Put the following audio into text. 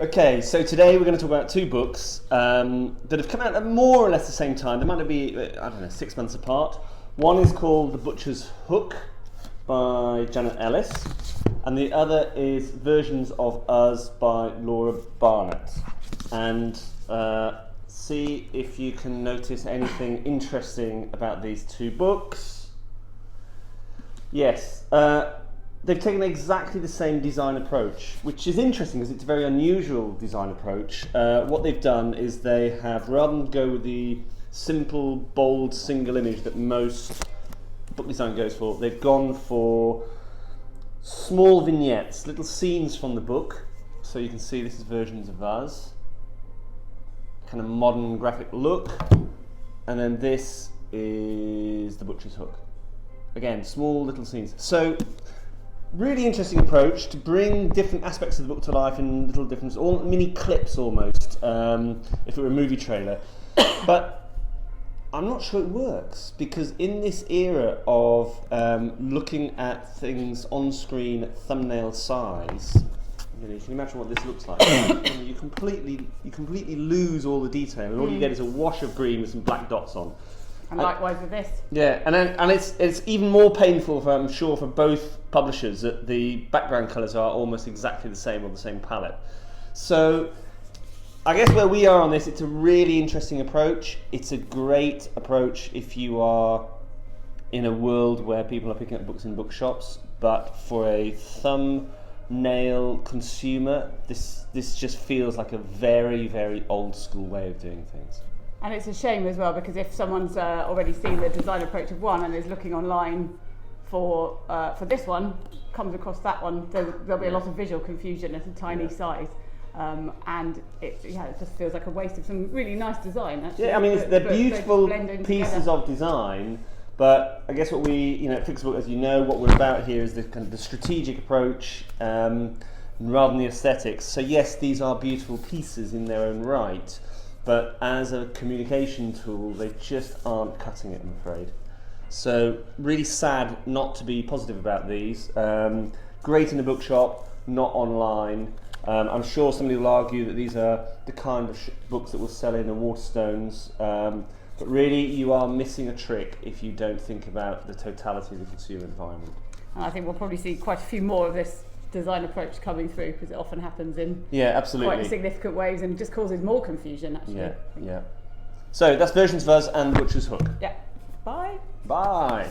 Okay, so today we're going to talk about two books that have come out at more or less the same time. They might be, 6 months apart. One is called The Butcher's Hook by Janet Ellis, and the other is Versions of Us by Laura Barnett. And see if you can notice anything interesting about these two books. Yes. They've taken exactly the same design approach, which is interesting because it's a very unusual design approach. What they've done is they have, rather than go with the simple, bold, single image that most book design goes for, they've gone for small vignettes, little scenes from the book. So you can see this is Versions of Us, kind of modern graphic look, and then this is The Butcher's Hook. Again, small little scenes. So, really interesting approach to bring different aspects of the book to life in little different, all mini clips almost, if it were a movie trailer. But I'm not sure it works, because in this era of looking at things on screen at thumbnail size, you can imagine what this looks like. you completely lose all the detail, and all you get is a wash of green with some black dots on. And likewise with this. Yeah, and it's even more painful, I'm sure, for both publishers that the background colours are almost exactly the same on the same palette. So I guess where we are on this, it's a really interesting approach. It's a great approach if you are in a world where people are picking up books in bookshops, but for a thumbnail consumer, this just feels like a very, very old school way of doing things. And it's a shame as well, because if someone's already seen the design approach of one and is looking online for this one, comes across that one, there'll be a lot of visual confusion at a tiny size. And it just feels like a waste of some really nice design, actually. Yeah, I mean, they're beautiful pieces of design, but I guess what we, at Fixabook, as you know, what we're about here is the kind of the strategic approach rather than the aesthetics. So yes, these are beautiful pieces in their own right, but as a communication tool, they just aren't cutting it, I'm afraid. So really sad not to be positive about these. Great in a bookshop, not online. I'm sure somebody will argue that these are the kind of books that will sell in the Waterstones, but really you are missing a trick if you don't think about the totality of the consumer environment. And I think we'll probably see quite a few more of this design approach coming through, because it often happens in quite significant ways and just causes more confusion, actually. Yeah. So that's Versions of Us and Butcher's Hook. Yeah. Bye. Bye.